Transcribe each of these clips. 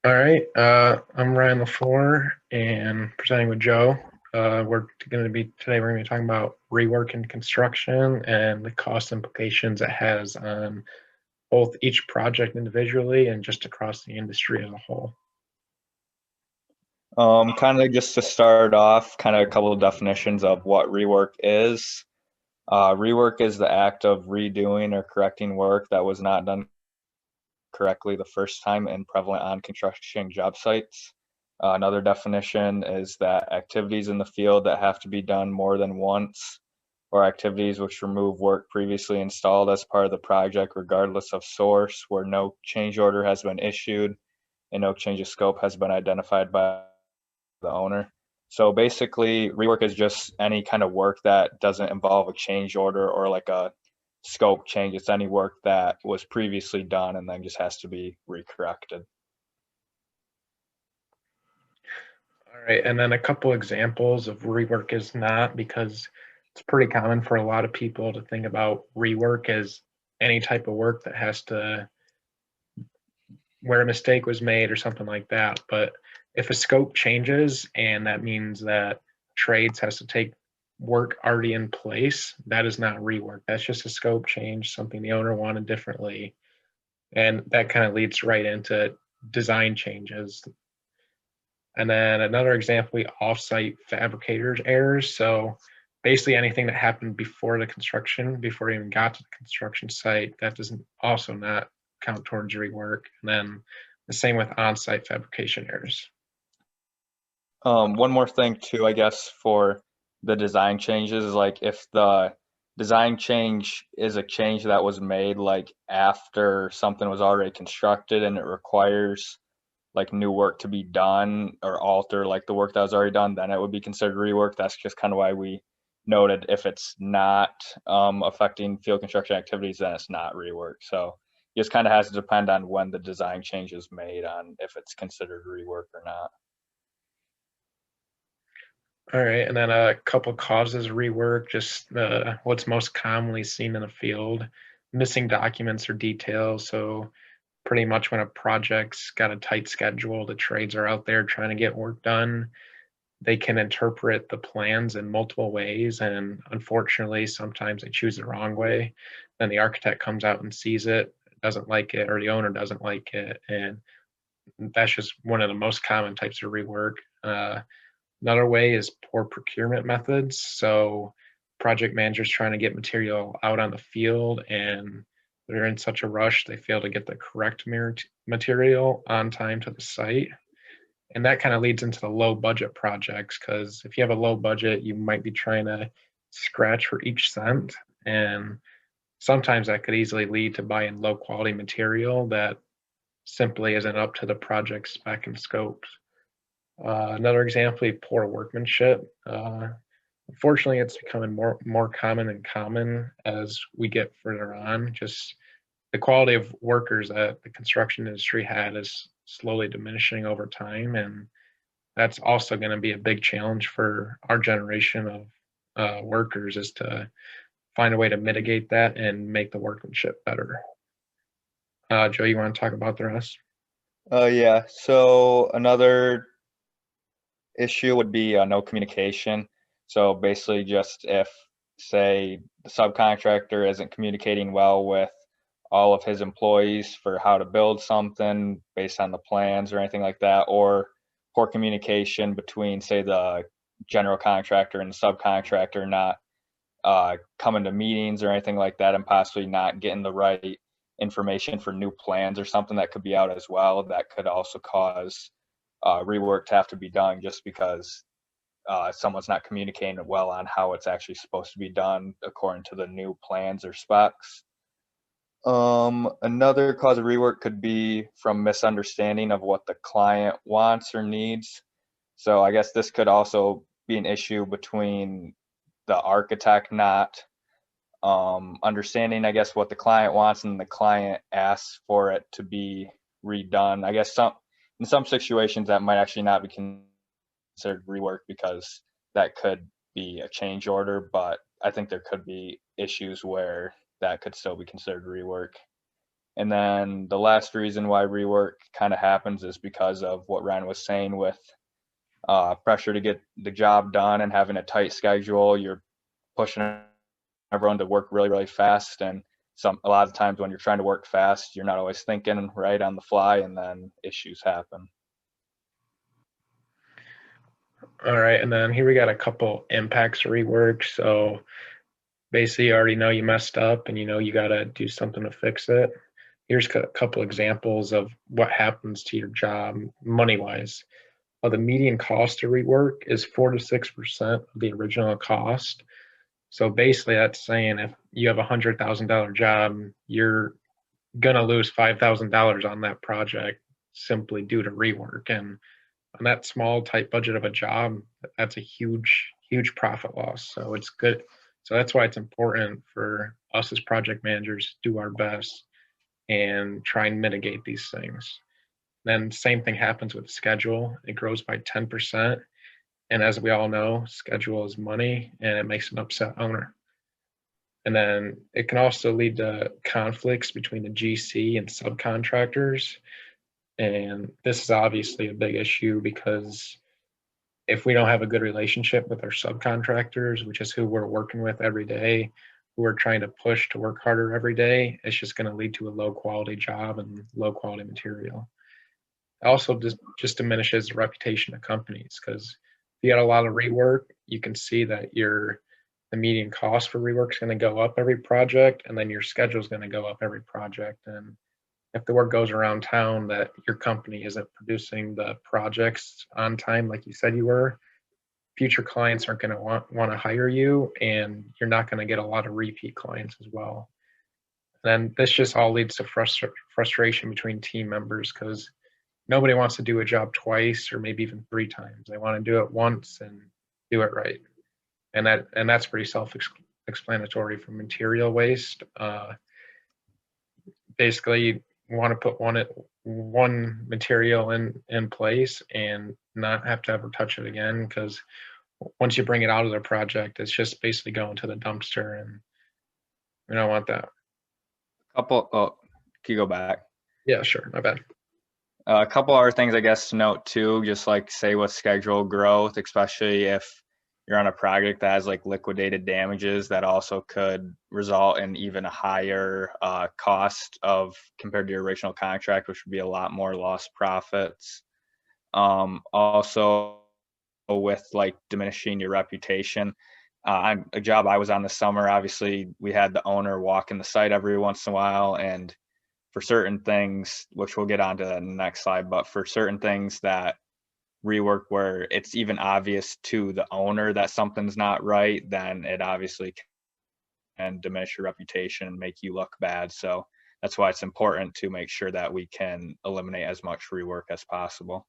All right, I'm Ryan LaFleur and presenting with Joe. We're going to be talking about rework in construction and the cost implications it has on both each project individually and just across the industry as a whole. Kind of just to start off, kind of a couple of definitions of what rework is. Rework is the act of redoing or correcting work that was not done correctly the first time and prevalent on construction job sites. Another definition is that activities in the field that have to be done more than once, or activities which remove work previously installed as part of the project, regardless of source, where no change order has been issued and no change of scope has been identified by the owner. So basically, rework is just any kind of work that doesn't involve a change order or like a scope change. It's any work that was previously done and then just has to be recorrected. All right, and then a couple examples of rework is not, because it's pretty common for a lot of people to think about rework as any type of work that has to where a mistake was made or something like that. But if a scope changes and that means that trades has to take work already in place, that is not rework. That's just a scope change, something the owner wanted differently. And that kind of leads right into design changes. And then another example, we offsite fabricators errors. So basically anything that happened before the construction, before it even got to the construction site, that doesn't also not count towards rework. And then the same with on-site fabrication errors. One more thing too, I guess, for the design changes is like if the design change is a change that was made like after something was already constructed and it requires like new work to be done or alter like the work that was already done, then it would be considered rework. That's just kind of why we noted if it's not affecting field construction activities, then it's not rework. So it just kind of has to depend on when the design change is made on if it's considered rework or not. All right, and then a couple causes of rework, just what's most commonly seen in the field, missing documents or details. So pretty much when a project's got a tight schedule, the trades are out there trying to get work done. They can interpret the plans in multiple ways, and unfortunately, sometimes they choose the wrong way. Then the architect comes out and sees it, doesn't like it, or the owner doesn't like it, and that's just one of the most common types of rework. Another way is poor procurement methods. So project managers trying to get material out on the field and they're in such a rush they fail to get the correct material on time to the site. And that kind of leads into the low budget projects, because if you have a low budget, you might be trying to scratch for each cent. And sometimes that could easily lead to buying low quality material that simply isn't up to the project spec and scopes. Another example would be poor workmanship. Unfortunately, it's becoming more common and common as we get further on. Just the quality of workers that the construction industry had is slowly diminishing over time, and that's also going to be a big challenge for our generation of workers, is to find a way to mitigate that and make the workmanship better. Joe, you want to talk about the rest? Yeah. So another issue would be no communication. So basically, just if, say, the subcontractor isn't communicating well with all of his employees for how to build something based on the plans or anything like that, or poor communication between, say, the general contractor and the subcontractor not coming to meetings or anything like that, and possibly not getting the right information for new plans or something that could be out as well. That could also cause rework to have to be done just because someone's not communicating well on how it's actually supposed to be done according to the new plans or specs. Another cause of rework could be from misunderstanding of what the client wants or needs. So I guess this could also be an issue between the architect not understanding, I guess, what the client wants and the client asks for it to be redone. I guess in some situations that might actually not be considered rework because that could be a change order, but I think there could be issues where that could still be considered rework. And then the last reason why rework kind of happens is because of what Ryan was saying with pressure to get the job done and having a tight schedule. You're pushing everyone to work really, really fast. And a lot of times when you're trying to work fast, you're not always thinking right on the fly, and then issues happen. All right, and then here we got a couple impacts of rework. So basically, you already know you messed up, and you know you got to do something to fix it. Here's a couple examples of what happens to your job money wise. The median cost of rework is 4 to 6% of the original cost. So basically, that's saying if you have $100,000 job, you're gonna lose $5,000 on that project simply due to rework. And on that small, tight budget of a job, that's a huge profit loss. So it's good. So that's why it's important for us as project managers to do our best and try and mitigate these things. Then same thing happens with schedule. It grows by 10%. And as we all know, schedule is money and it makes an upset owner. And then it can also lead to conflicts between the GC and subcontractors. And this is obviously a big issue because if we don't have a good relationship with our subcontractors, which is who we're working with every day, who we're trying to push to work harder every day, it's just going to lead to a low quality job and low quality material. It also just diminishes the reputation of companies because if you got a lot of rework, you can see that the median cost for rework is going to go up every project, and then your schedule is going to go up every project. And if the work goes around town that your company isn't producing the projects on time like you said you were, future clients aren't going to want to hire you, and you're not going to get a lot of repeat clients as well. And this just all leads to frustration between team members because nobody wants to do a job twice or maybe even 3 times. They want to do it once and do it right. And that's pretty self-explanatory for material waste. Basically, you want to put one material in place and not have to ever touch it again, because once you bring it out of the project, it's just basically going to the dumpster, and we don't want that. Can you go back? Yeah, sure. My bad. A couple other things I guess to note too, just like say with schedule growth, especially if you're on a project that has like liquidated damages, that also could result in even a higher cost of compared to your original contract, which would be a lot more lost profits. Also with like diminishing your reputation. On a job I was on this summer, obviously we had the owner walking the site every once in a while, and for certain things, which we'll get onto in the next slide, but for certain things that rework where it's even obvious to the owner that something's not right, then it obviously can diminish your reputation and make you look bad. So that's why it's important to make sure that we can eliminate as much rework as possible.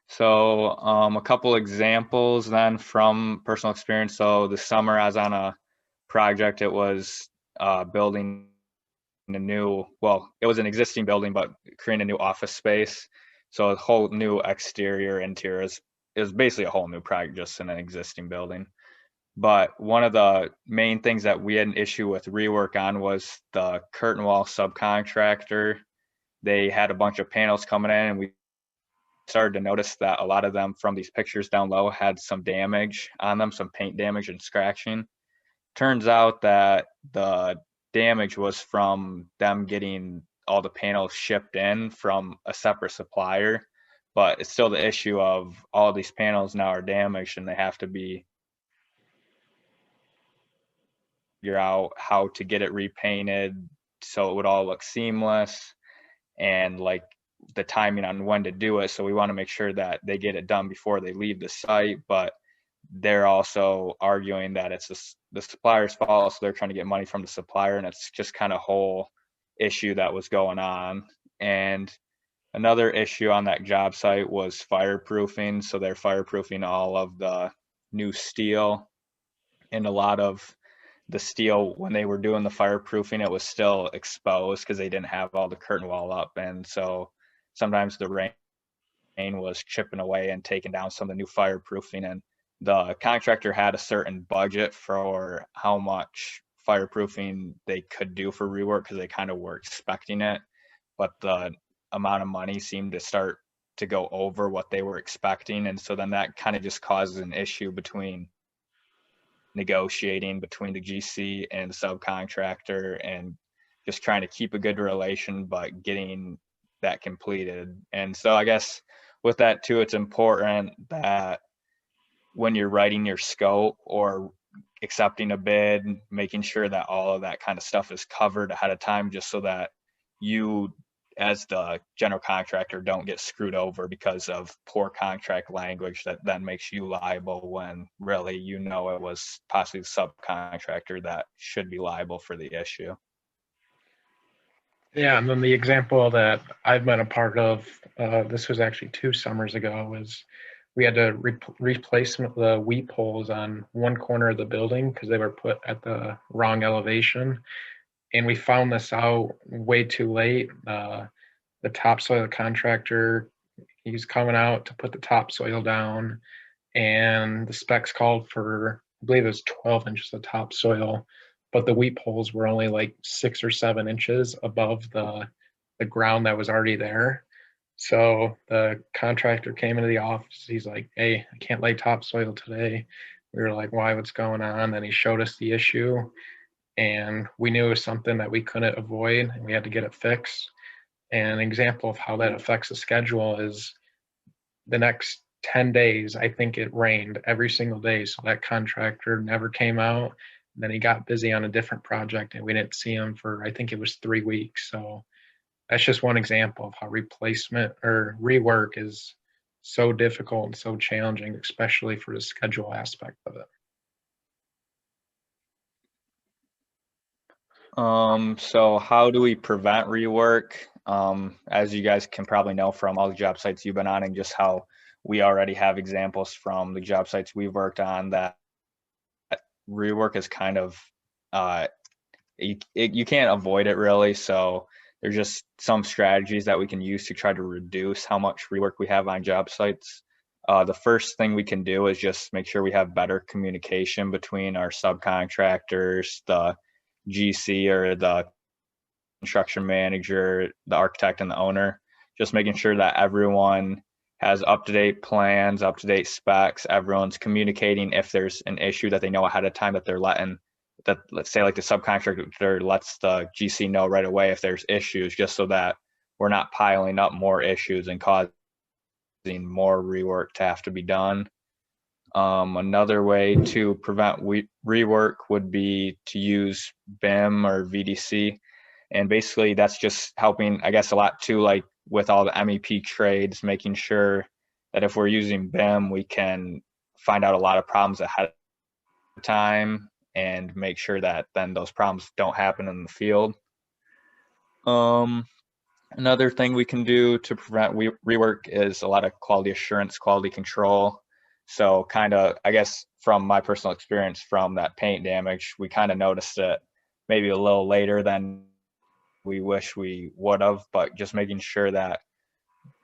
So a couple examples then from personal experience. So this summer I was on a project. It was building a new, well, it was an existing building, but creating a new office space. So a whole new exterior, interior is basically a whole new project just in an existing building. But one of the main things that we had an issue with rework on was the curtain wall subcontractor. They had a bunch of panels coming in, and we started to notice that a lot of them from these pictures down low had some damage on them, some paint damage and scratching. Turns out that the damage was from them getting all the panels shipped in from a separate supplier, but it's still the issue of all these panels now are damaged and they have to be figure out how to get it repainted so it would all look seamless, and like the timing on when to do it. So we want to make sure that they get it done before they leave the site, but they're also arguing that it's the supplier's fault, so they're trying to get money from the supplier, and it's just kind of whole issue that was going on. And another issue on that job site was fireproofing. So they're fireproofing all of the new steel, and a lot of the steel, when they were doing the fireproofing, it was still exposed because they didn't have all the curtain wall up, and so sometimes the rain was chipping away and taking down some of the new fireproofing, and the contractor had a certain budget for how much fireproofing they could do for rework because they kind of were expecting it, but the amount of money seemed to start to go over what they were expecting. And so then that kind of just causes an issue between negotiating between the GC and the subcontractor and just trying to keep a good relation, but getting that completed. And so I guess with that too, it's important that when you're writing your scope or accepting a bid, making sure that all of that kind of stuff is covered ahead of time, just so that you as the general contractor don't get screwed over because of poor contract language that then makes you liable when really it was possibly the subcontractor that should be liable for the issue. Yeah, and then the example that I've been a part of, this was actually 2 summers ago, was we had to replace the weep holes on one corner of the building because they were put at the wrong elevation. And we found this out way too late. The topsoil contractor, he was coming out to put the topsoil down, and the specs called for, I believe it was 12 inches of topsoil, but the weep holes were only like 6 or 7 inches above the ground that was already there. So the contractor came into the office. He's like, "Hey, I can't lay topsoil today." We were like, "Why? What's going on?" Then he showed us the issue, and we knew it was something that we couldn't avoid, and we had to get it fixed. And an example of how that affects the schedule is the next 10 days, I think it rained every single day. So that contractor never came out. Then he got busy on a different project and we didn't see him for, I think it was 3 weeks. So that's just one example of how replacement or rework is so difficult and so challenging, especially for the schedule aspect of it. So how do we prevent rework? As you guys can probably know from all the job sites you've been on and just how we already have examples from the job sites we've worked on, that rework is kind of, you can't avoid it really. So there's just some strategies that we can use to try to reduce how much rework we have on job sites. The first thing we can do is just make sure we have better communication between our subcontractors, the GC or the construction manager, the architect, and the owner. Just making sure that everyone has up-to-date plans, up-to-date specs. Everyone's communicating if there's an issue that they know ahead of time, that they're letting, that let's say like the subcontractor lets the GC know right away if there's issues, just so that we're not piling up more issues and causing more rework to have to be done. Another way to prevent rework would be to use BIM or VDC. And basically that's just helping, I guess, a lot too, like with all the MEP trades, making sure that if we're using BIM, we can find out a lot of problems ahead of time and make sure that then those problems don't happen in the field. Another thing we can do to prevent rework is a lot of quality assurance, quality control. So kind of, I guess from my personal experience from that paint damage, we kind of noticed it maybe a little later than we wish we would have, but just making sure that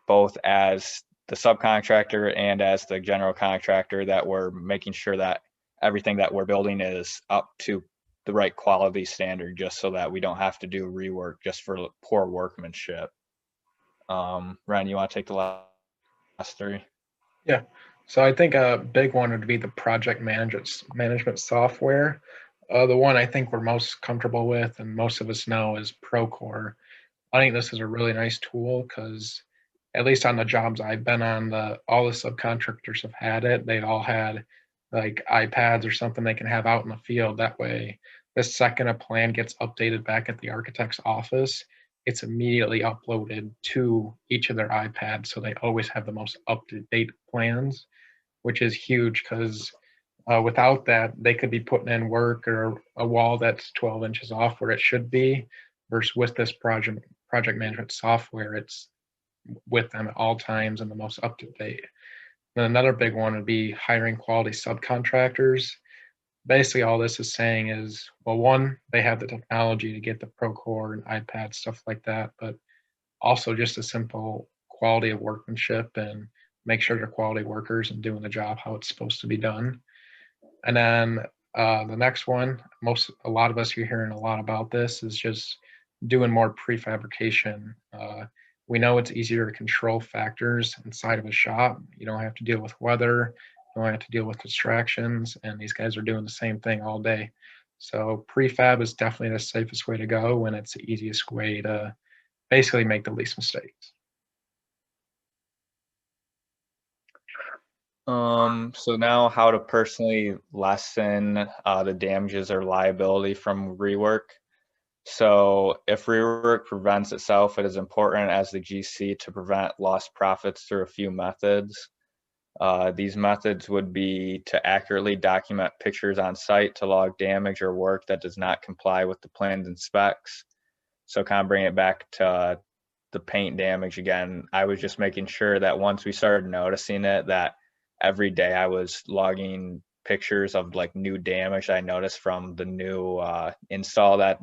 both as the subcontractor and as the general contractor, that we're making sure that everything that we're building is up to the right quality standard, just so that we don't have to do rework just for poor workmanship. Ryan, you want to take the last three? Yeah. So I think a big one would be the project management software. The one I think we're most comfortable with and most of us know is Procore. I think this is a really nice tool because at least on the jobs I've been on, all the subcontractors have had it. They've all had like iPads or something they can have out in the field. That way, the second a plan gets updated back at the architect's office, it's immediately uploaded to each of their iPads. So they always have the most up-to-date plans, which is huge because without that, they could be putting in work or a wall that's 12 inches off where it should be, versus with this project management software, it's with them at all times and the most up to date. And another big one would be hiring quality subcontractors. Basically, all this is saying is, well, one, they have the technology to get the Procore and iPad stuff like that, but also just a simple quality of workmanship and make sure they're quality workers and doing the job how it's supposed to be done. And then The next one, a lot of us are hearing a lot about this, is just doing more prefabrication. We know it's easier to control factors inside of a shop. You don't have to deal with weather, you don't have to deal with distractions, and these guys are doing the same thing all day. So prefab is definitely the safest way to go when it's the easiest way to basically make the least mistakes. So now how to personally lessen the damages or liability from rework. So if rework prevents itself, it is important as the GC to prevent lost profits through a few methods. These methods would be to accurately document pictures on site to log damage or work that does not comply with the plans and specs. So kind of bring it back to the paint damage again. I was just making sure that once we started noticing it, that every day I was logging pictures of like new damage I noticed from the new install that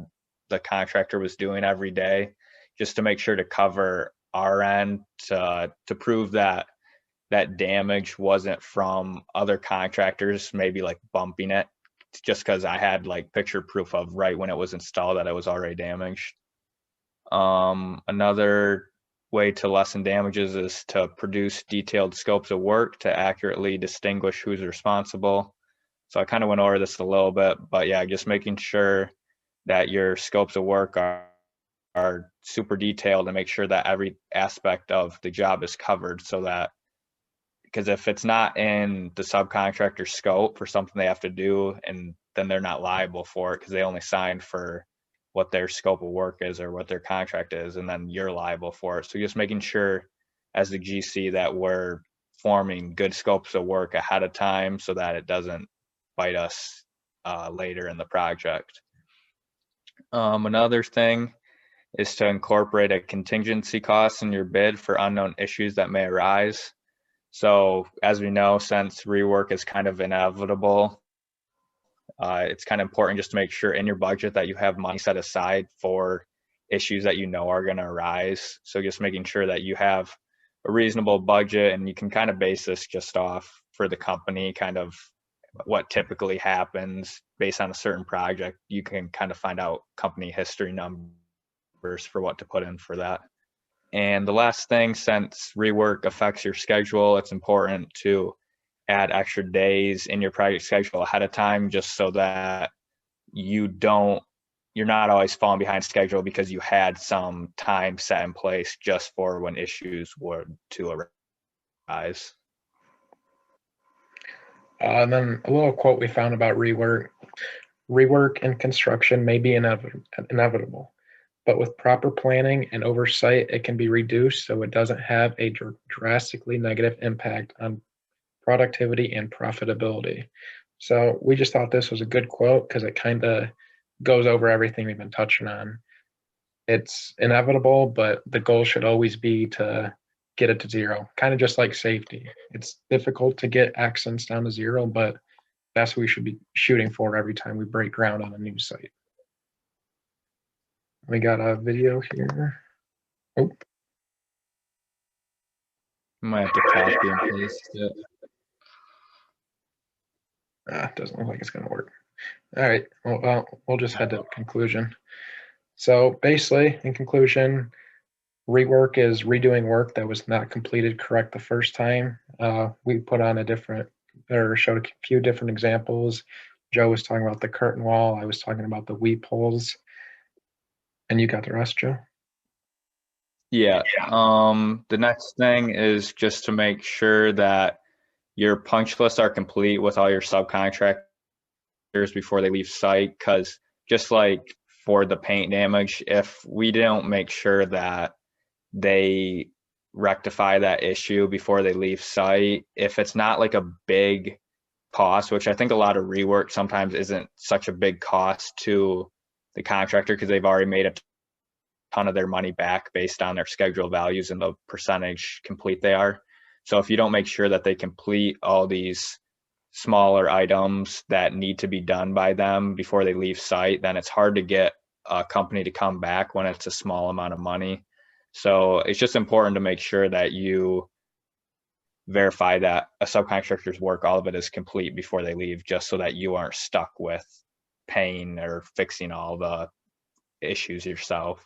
the contractor was doing every day, just to make sure to cover our end to prove that that damage wasn't from other contractors, maybe like bumping it, just because I had like picture proof of right when it was installed that it was already damaged. Another way to lessen damages is to produce detailed scopes of work to accurately distinguish who's responsible. So I kind of went over this a little bit, but yeah, just making sure that your scopes of work are super detailed and make sure that every aspect of the job is covered, so that, because if it's not in the subcontractor scope for something they have to do, and then they're not liable for it because they only signed for what their scope of work is or what their contract is, and then you're liable for it. So just making sure as the GC that we're forming good scopes of work ahead of time so that it doesn't bite us later in the project. Another thing is to incorporate a contingency cost in your bid for unknown issues that may arise. So as we know, since rework is kind of inevitable, it's kind of important just to make sure in your budget that you have money set aside for issues that you know are going to arise. So just making sure that you have a reasonable budget, and you can kind of base this just off for the company, kind of what typically happens based on a certain project. You can kind of find out company history numbers for what to put in for that. And the last thing, since rework affects your schedule, it's important to add extra days in your project schedule ahead of time, just so that you're not always falling behind schedule because you had some time set in place just for when issues were to arise. And then a little quote we found about rework. Rework in construction may be inevitable, but with proper planning and oversight, it can be reduced so it doesn't have a drastically negative impact on productivity and profitability. So we just thought this was a good quote because it kind of goes over everything we've been touching on. It's inevitable, but the goal should always be to get it to zero, kind of just like safety. It's difficult to get accidents down to zero, but that's what we should be shooting for every time we break ground on a new site. We got a video here. Oh, Might have to copy and paste it. doesn't look like it's going to work. All right, well, we'll just head to conclusion. So basically, in conclusion, rework is redoing work that was not completed correct the first time. We put on showed a few different examples. Joe was talking about the curtain wall. I was talking about the weep holes. And you got the rest, Joe? Yeah. The next thing is just to make sure that your punch lists are complete with all your subcontractors before they leave site, because just like for the paint damage, if we don't make sure that they rectify that issue before they leave site, if it's not like a big cost, which I think a lot of rework sometimes isn't such a big cost to the contractor because they've already made a ton of their money back based on their schedule values and the percentage complete they are. So if you don't make sure that they complete all these smaller items that need to be done by them before they leave site, then it's hard to get a company to come back when it's a small amount of money. So it's just important to make sure that you verify that a subcontractor's work, all of it is complete before they leave, just so that you aren't stuck with paying or fixing all the issues yourself.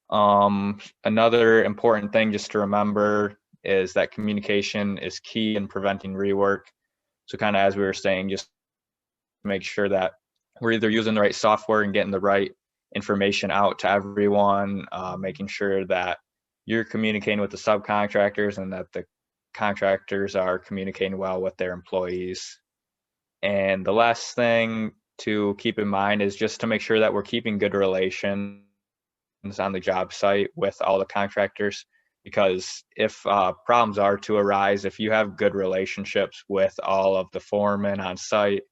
Another important thing just to remember is that communication is key in preventing rework. So kind of as we were saying, just make sure that we're either using the right software and getting the right information out to everyone, making sure that you're communicating with the subcontractors and that the contractors are communicating well with their employees. And the last thing to keep in mind is just to make sure that we're keeping good relations on the job site with all the contractors, because if problems are to arise, if you have good relationships with all of the foremen on site,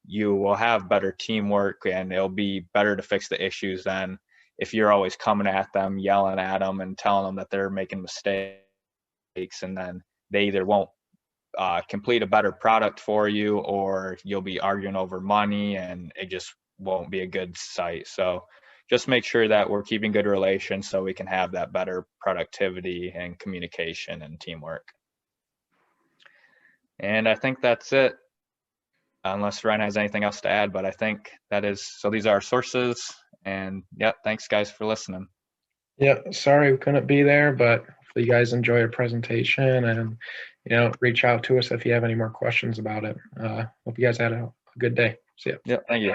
you will have better teamwork and it'll be better to fix the issues than if you're always coming at them, yelling at them and telling them that they're making mistakes, and then they either won't complete a better product for you, or you'll be arguing over money and it just won't be a good site. So just make sure that we're keeping good relations so we can have that better productivity and communication and teamwork. And I think that's it, unless Ryan has anything else to add, but I think that is, so these are our sources. And yeah, thanks guys for listening. Yeah, sorry we couldn't be there, but hopefully you guys enjoyed our presentation, and reach out to us if you have any more questions about it. Hope you guys had a good day. See ya. Yeah, thank you.